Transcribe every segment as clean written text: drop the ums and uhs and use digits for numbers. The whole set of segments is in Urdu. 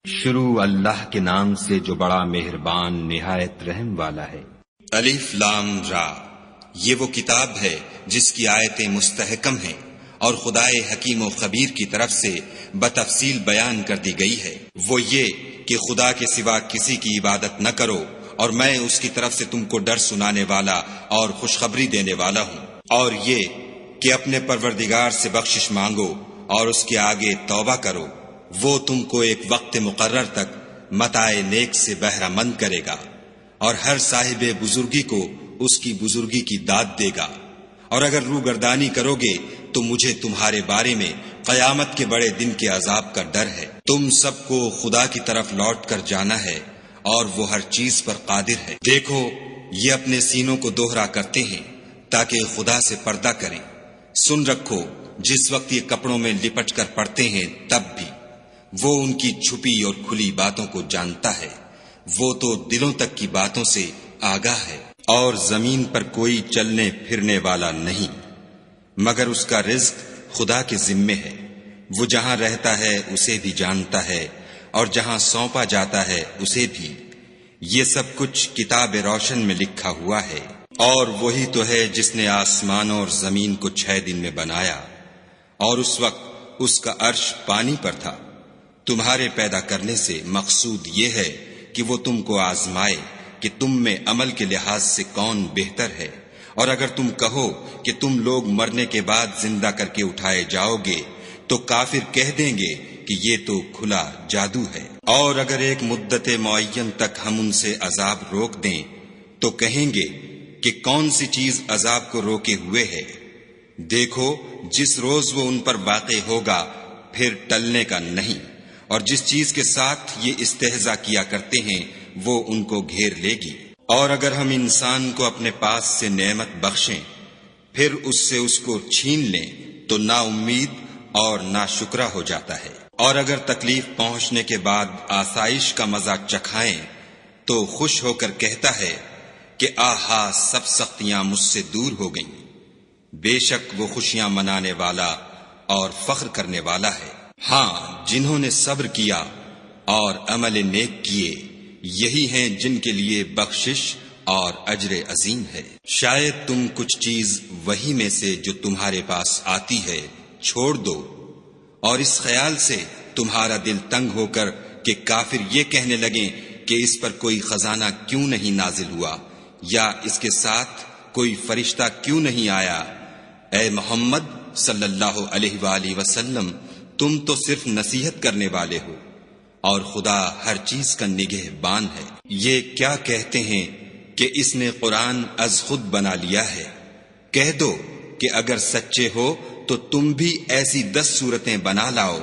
شروع اللہ کے نام سے جو بڑا مہربان نہایت رحم والا ہے۔ الف لام را، یہ وہ کتاب ہے جس کی آیتیں مستحکم ہیں اور خدائے حکیم و خبیر کی طرف سے بتفصیل بیان کر دی گئی ہے۔ وہ یہ کہ خدا کے سوا کسی کی عبادت نہ کرو اور میں اس کی طرف سے تم کو ڈر سنانے والا اور خوشخبری دینے والا ہوں، اور یہ کہ اپنے پروردگار سے بخشش مانگو اور اس کے آگے توبہ کرو، وہ تم کو ایک وقت مقرر تک متاع نیک سے بہرہ مند کرے گا اور ہر صاحب بزرگی کو اس کی بزرگی کی داد دے گا، اور اگر روگردانی کرو گے تو مجھے تمہارے بارے میں قیامت کے بڑے دن کے عذاب کا ڈر ہے۔ تم سب کو خدا کی طرف لوٹ کر جانا ہے اور وہ ہر چیز پر قادر ہے۔ دیکھو، یہ اپنے سینوں کو دوہرا کرتے ہیں تاکہ خدا سے پردہ کریں۔ سن رکھو، جس وقت یہ کپڑوں میں لپٹ کر پڑتے ہیں تب بھی وہ ان کی چھپی اور کھلی باتوں کو جانتا ہے، وہ تو دلوں تک کی باتوں سے آگاہ ہے۔ اور زمین پر کوئی چلنے پھرنے والا نہیں مگر اس کا رزق خدا کے ذمے ہے، وہ جہاں رہتا ہے اسے بھی جانتا ہے اور جہاں سونپا جاتا ہے اسے بھی۔ یہ سب کچھ کتاب روشن میں لکھا ہوا ہے۔ اور وہی تو ہے جس نے آسمانوں اور زمین کو 6 دن میں بنایا، اور اس وقت اس کا عرش پانی پر تھا۔ تمہارے پیدا کرنے سے مقصود یہ ہے کہ وہ تم کو آزمائے کہ تم میں عمل کے لحاظ سے کون بہتر ہے، اور اگر تم کہو کہ تم لوگ مرنے کے بعد زندہ کر کے اٹھائے جاؤ گے تو کافر کہہ دیں گے کہ یہ تو کھلا جادو ہے۔ اور اگر ایک مدت معین تک ہم ان سے عذاب روک دیں تو کہیں گے کہ کون سی چیز عذاب کو روکے ہوئے ہے؟ دیکھو، جس روز وہ ان پر واقع ہوگا پھر ٹلنے کا نہیں، اور جس چیز کے ساتھ یہ استہزاء کیا کرتے ہیں وہ ان کو گھیر لے گی۔ اور اگر ہم انسان کو اپنے پاس سے نعمت بخشیں پھر اس سے اس کو چھین لیں تو نا امید اور نا شکرہ ہو جاتا ہے۔ اور اگر تکلیف پہنچنے کے بعد آسائش کا مزہ چکھائیں تو خوش ہو کر کہتا ہے کہ آہا، سب سختیاں مجھ سے دور ہو گئیں۔ بے شک وہ خوشیاں منانے والا اور فخر کرنے والا ہے۔ ہاں، جنہوں نے صبر کیا اور عمل نیک کیے، یہی ہیں جن کے لیے بخشش اور اجر عظیم ہے۔ شاید تم کچھ چیز وہی میں سے جو تمہارے پاس آتی ہے چھوڑ دو، اور اس خیال سے تمہارا دل تنگ ہو کر کہ کافر یہ کہنے لگیں کہ اس پر کوئی خزانہ کیوں نہیں نازل ہوا، یا اس کے ساتھ کوئی فرشتہ کیوں نہیں آیا۔ اے محمد صلی اللہ علیہ وآلہ وسلم، تم تو صرف نصیحت کرنے والے ہو، اور خدا ہر چیز کا نگہبان ہے۔ یہ کیا کہتے ہیں کہ اس نے قرآن از خود بنا لیا ہے؟ کہہ دو کہ اگر سچے ہو تو تم بھی ایسی 10 صورتیں بنا لاؤ،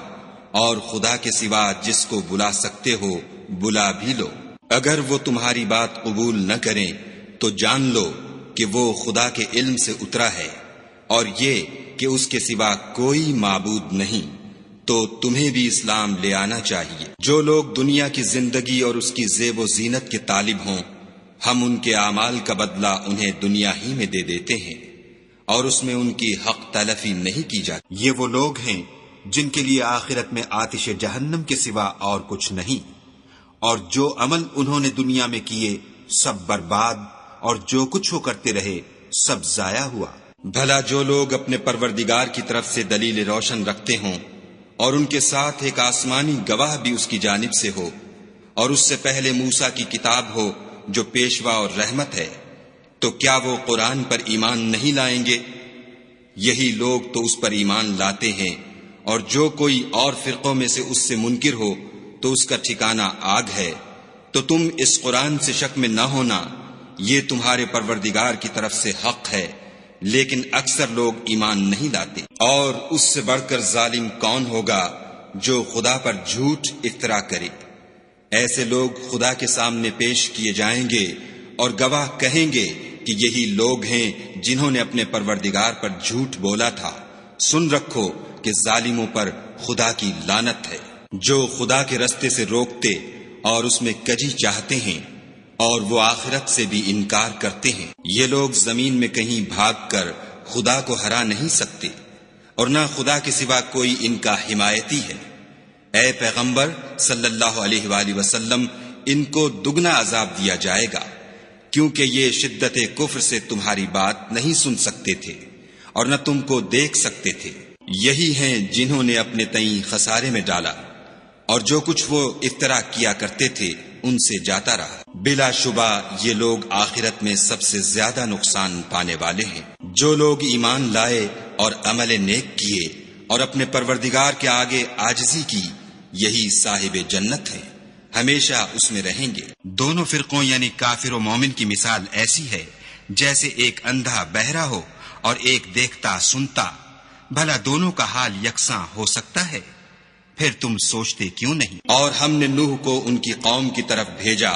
اور خدا کے سوا جس کو بلا سکتے ہو بلا بھی لو۔ اگر وہ تمہاری بات قبول نہ کریں تو جان لو کہ وہ خدا کے علم سے اترا ہے، اور یہ کہ اس کے سوا کوئی معبود نہیں، تو تمہیں بھی اسلام لے آنا چاہیے۔ جو لوگ دنیا کی زندگی اور اس کی زیب و زینت کے طالب ہوں، ہم ان کے اعمال کا بدلہ انہیں دنیا ہی میں دے دیتے ہیں، اور اس میں ان کی حق تلفی نہیں کی جاتی۔ یہ وہ لوگ ہیں جن کے لیے آخرت میں آتش جہنم کے سوا اور کچھ نہیں، اور جو عمل انہوں نے دنیا میں کیے سب برباد، اور جو کچھ وہ کرتے رہے سب ضائع ہوا۔ بھلا جو لوگ اپنے پروردگار کی طرف سے دلیل روشن رکھتے ہوں اور ان کے ساتھ ایک آسمانی گواہ بھی اس کی جانب سے ہو، اور اس سے پہلے موسیٰ کی کتاب ہو جو پیشوا اور رحمت ہے، تو کیا وہ قرآن پر ایمان نہیں لائیں گے؟ یہی لوگ تو اس پر ایمان لاتے ہیں، اور جو کوئی اور فرقوں میں سے اس سے منکر ہو تو اس کا ٹھکانہ آگ ہے۔ تو تم اس قرآن سے شک میں نہ ہونا، یہ تمہارے پروردگار کی طرف سے حق ہے، لیکن اکثر لوگ ایمان نہیں لاتے۔ اور اس سے بڑھ کر ظالم کون ہوگا جو خدا پر جھوٹ افطرا کرے؟ ایسے لوگ خدا کے سامنے پیش کیے جائیں گے اور گواہ کہیں گے کہ یہی لوگ ہیں جنہوں نے اپنے پروردگار پر جھوٹ بولا تھا۔ سن رکھو کہ ظالموں پر خدا کی لعنت ہے۔ جو خدا کے رستے سے روکتے اور اس میں کجی چاہتے ہیں، اور وہ آخرت سے بھی انکار کرتے ہیں، یہ لوگ زمین میں کہیں بھاگ کر خدا کو ہرا نہیں سکتے، اور نہ خدا کے سوا کوئی ان کا حمایتی ہے۔ اے پیغمبر صلی اللہ علیہ وآلہ وسلم، ان کو دگنا عذاب دیا جائے گا، کیونکہ یہ شدت کفر سے تمہاری بات نہیں سن سکتے تھے اور نہ تم کو دیکھ سکتے تھے۔ یہی ہیں جنہوں نے اپنے تئیں خسارے میں ڈالا، اور جو کچھ وہ افترا کیا کرتے تھے ان سے جاتا رہا۔ بلا شبہ یہ لوگ آخرت میں سب سے زیادہ نقصان پانے والے ہیں۔ جو لوگ ایمان لائے اور عمل نیک کیے اور اپنے پروردگار کے آگے عاجزی کی، یہی صاحب جنت ہیں، ہمیشہ اس میں رہیں گے۔ دونوں فرقوں یعنی کافر و مومن کی مثال ایسی ہے جیسے ایک اندھا بہرا ہو اور ایک دیکھتا سنتا، بھلا دونوں کا حال یکساں ہو سکتا ہے؟ پھر تم سوچتے کیوں نہیں؟ اور ہم نے نوح کو ان کی قوم کی طرف بھیجا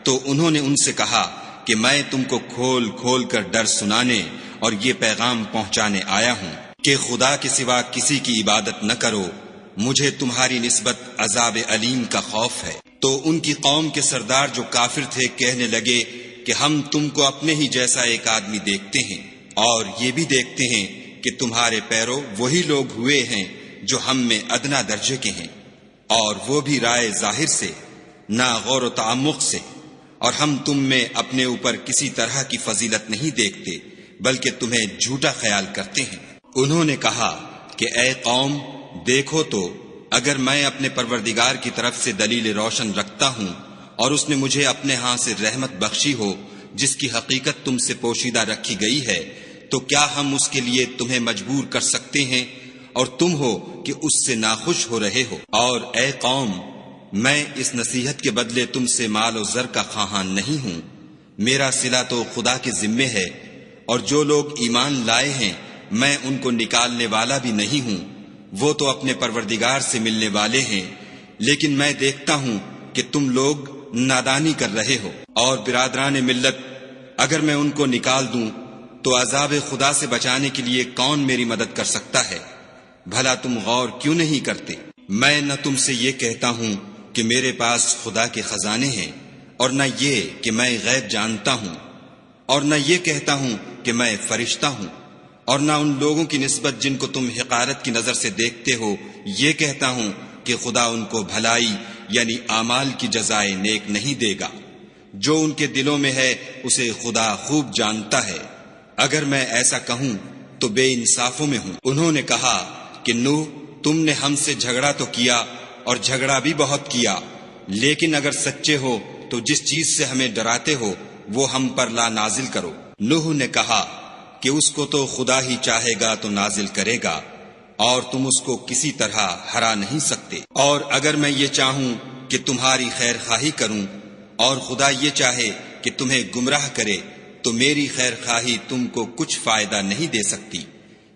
تو انہوں نے ان سے کہا کہ میں تم کو کھول کھول کر ڈر سنانے اور یہ پیغام پہنچانے آیا ہوں کہ خدا کے سوا کسی کی عبادت نہ کرو، مجھے تمہاری نسبت عذاب علیم کا خوف ہے۔ تو ان کی قوم کے سردار جو کافر تھے کہنے لگے کہ ہم تم کو اپنے ہی جیسا ایک آدمی دیکھتے ہیں، اور یہ بھی دیکھتے ہیں کہ تمہارے پیرو وہی لوگ ہوئے ہیں جو ہم میں ادنا درجے کے ہیں، اور وہ بھی رائے ظاہر سے، نہ غور و تعمق سے، اور ہم تم میں اپنے اوپر کسی طرح کی فضیلت نہیں دیکھتے بلکہ تمہیں جھوٹا خیال کرتے ہیں۔ انہوں نے کہا کہ اے قوم، دیکھو تو اگر میں اپنے پروردگار کی طرف سے دلیل روشن رکھتا ہوں اور اس نے مجھے اپنے ہاں سے رحمت بخشی ہو جس کی حقیقت تم سے پوشیدہ رکھی گئی ہے، تو کیا ہم اس کے لیے تمہیں مجبور کر سکتے ہیں اور تم ہو کہ اس سے ناخوش ہو رہے ہو؟ اور اے قوم، میں اس نصیحت کے بدلے تم سے مال و زر کا خواہاں نہیں ہوں، میرا صلہ تو خدا کے ذمے ہے، اور جو لوگ ایمان لائے ہیں میں ان کو نکالنے والا بھی نہیں ہوں، وہ تو اپنے پروردگار سے ملنے والے ہیں، لیکن میں دیکھتا ہوں کہ تم لوگ نادانی کر رہے ہو۔ اور برادران ملت، اگر میں ان کو نکال دوں تو عذاب خدا سے بچانے کے لیے کون میری مدد کر سکتا ہے؟ بھلا تم غور کیوں نہیں کرتے؟ میں نہ تم سے یہ کہتا ہوں کہ میرے پاس خدا کے خزانے ہیں، اور نہ یہ کہ میں غیب جانتا ہوں، اور نہ یہ کہتا ہوں کہ میں فرشتہ ہوں، اور نہ ان لوگوں کی نسبت جن کو تم حقارت کی نظر سے دیکھتے ہو یہ کہتا ہوں کہ خدا ان کو بھلائی یعنی اعمال کی جزائے نیک نہیں دے گا۔ جو ان کے دلوں میں ہے اسے خدا خوب جانتا ہے، اگر میں ایسا کہوں تو بے انصافوں میں ہوں۔ انہوں نے کہا کہ نوح، تم نے ہم سے جھگڑا تو کیا اور جھگڑا بھی بہت کیا، لیکن اگر سچے ہو تو جس چیز سے ہمیں ڈراتے ہو وہ ہم پر لا نازل کرو۔ نوح نے کہا کہ اس کو تو خدا ہی چاہے گا تو نازل کرے گا، اور تم اس کو کسی طرح ہرا نہیں سکتے۔ اور اگر میں یہ چاہوں کہ تمہاری خیر خواہی کروں اور خدا یہ چاہے کہ تمہیں گمراہ کرے تو میری خیر خواہی تم کو کچھ فائدہ نہیں دے سکتی۔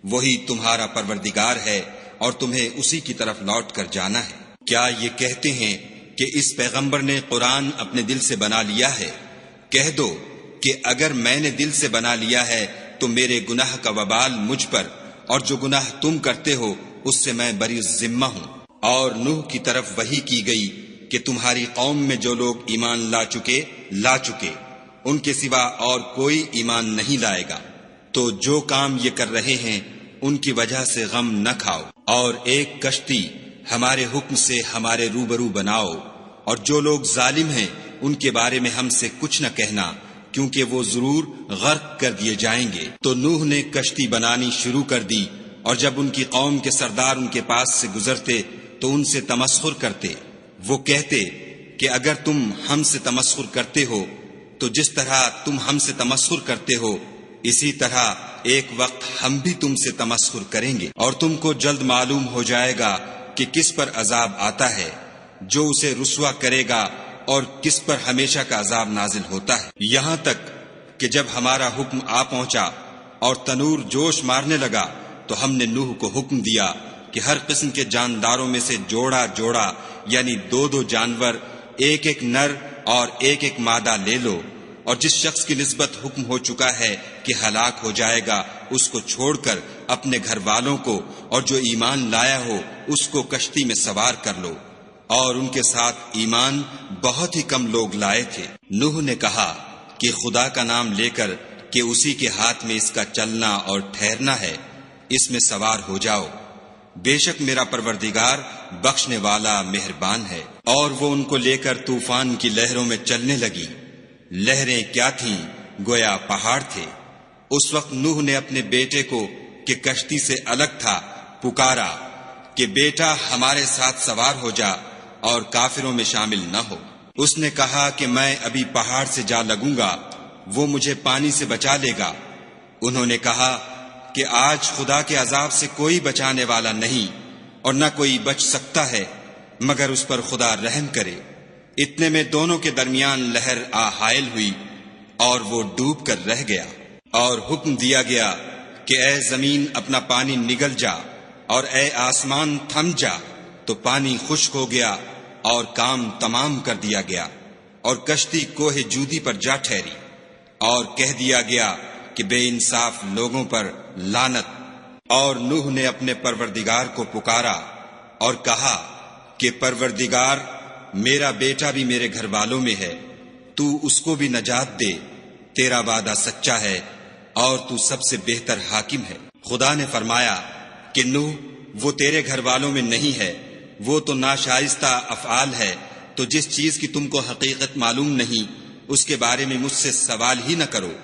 وہی تمہارا پروردگار ہے اور تمہیں اسی کی طرف لوٹ کر جانا ہے۔ کیا یہ کہتے ہیں کہ اس پیغمبر نے قرآن اپنے دل سے بنا لیا ہے؟ کہہ دو کہ اگر میں نے دل سے بنا لیا ہے تو میرے گناہ کا وبال مجھ پر، اور جو گناہ تم کرتے ہو اس سے میں بری ذمہ ہوں۔ اور نوح کی طرف وحی کی گئی کہ تمہاری قوم میں جو لوگ ایمان لا چکے ان کے سوا اور کوئی ایمان نہیں لائے گا، تو جو کام یہ کر رہے ہیں ان کی وجہ سے غم نہ کھاؤ، اور ایک کشتی ہمارے حکم سے ہمارے روبرو بناؤ، اور جو لوگ ظالم ہیں ان کے بارے میں ہم سے کچھ نہ کہنا، کیونکہ وہ ضرور غرق کر دیے جائیں گے۔ تو نوح نے کشتی بنانی شروع کر دی، اور جب ان کی قوم کے سردار ان کے پاس سے گزرتے تو ان سے تمسخر کرتے۔ وہ کہتے کہ اگر تم ہم سے تمسخر کرتے ہو تو جس طرح تم ہم سے تمسخر کرتے ہو اسی طرح ایک وقت ہم بھی تم سے تمسخر کریں گے، اور تم کو جلد معلوم ہو جائے گا کہ کس پر عذاب آتا ہے جو اسے رسوا کرے گا اور کس پر ہمیشہ کا عذاب نازل ہوتا ہے۔ یہاں تک کہ جب ہمارا حکم آ پہنچا اور تنور جوش مارنے لگا تو ہم نے نوح کو حکم دیا کہ ہر قسم کے جانداروں میں سے جوڑا جوڑا یعنی 2 جانور، ایک نر اور ایک مادہ لے لو، اور جس شخص کی نسبت حکم ہو چکا ہے کہ ہلاک ہو جائے گا اس کو چھوڑ کر اپنے گھر والوں کو اور جو ایمان لایا ہو اس کو کشتی میں سوار کر لو۔ اور ان کے ساتھ ایمان بہت ہی کم لوگ لائے تھے۔ نوح نے کہا کہ خدا کا نام لے کر کہ اسی کے ہاتھ میں اس کا چلنا اور ٹھہرنا ہے، اس میں سوار ہو جاؤ۔ بے شک میرا پروردگار بخشنے والا مہربان ہے۔ اور وہ ان کو لے کر طوفان کی لہروں میں چلنے لگی۔ لہریں کیا تھیں؟ گویا پہاڑ تھے۔ اس وقت نوح نے اپنے بیٹے کو کہ کشتی سے الگ تھا پکارا کہ بیٹا ہمارے ساتھ سوار ہو جا اور کافروں میں شامل نہ ہو۔ اس نے کہا کہ میں ابھی پہاڑ سے جا لگوں گا، وہ مجھے پانی سے بچا لے گا۔ انہوں نے کہا کہ آج خدا کے عذاب سے کوئی بچانے والا نہیں اور نہ کوئی بچ سکتا ہے مگر اس پر خدا رحم کرے۔ اتنے میں دونوں کے درمیان لہر آ حائل ہوئی اور وہ ڈوب کر رہ گیا۔ اور حکم دیا گیا کہ اے زمین اپنا پانی نگل جا اور اے آسمان تھم جا، تو پانی خشک ہو گیا اور کام تمام کر دیا گیا، اور کشتی کوہ جودی پر جا ٹھہری۔ اور کہہ دیا گیا کہ بے انصاف لوگوں پر لعنت۔ اور نوح نے اپنے پروردگار کو پکارا اور کہا کہ پروردگار، میرا بیٹا بھی میرے گھر والوں میں ہے، تو اس کو بھی نجات دے، تیرا وعدہ سچا ہے اور تو سب سے بہتر حاکم ہے۔ خدا نے فرمایا کہ نوح، وہ تیرے گھر والوں میں نہیں ہے، وہ تو ناشائستہ افعال ہے، تو جس چیز کی تم کو حقیقت معلوم نہیں اس کے بارے میں مجھ سے سوال ہی نہ کرو۔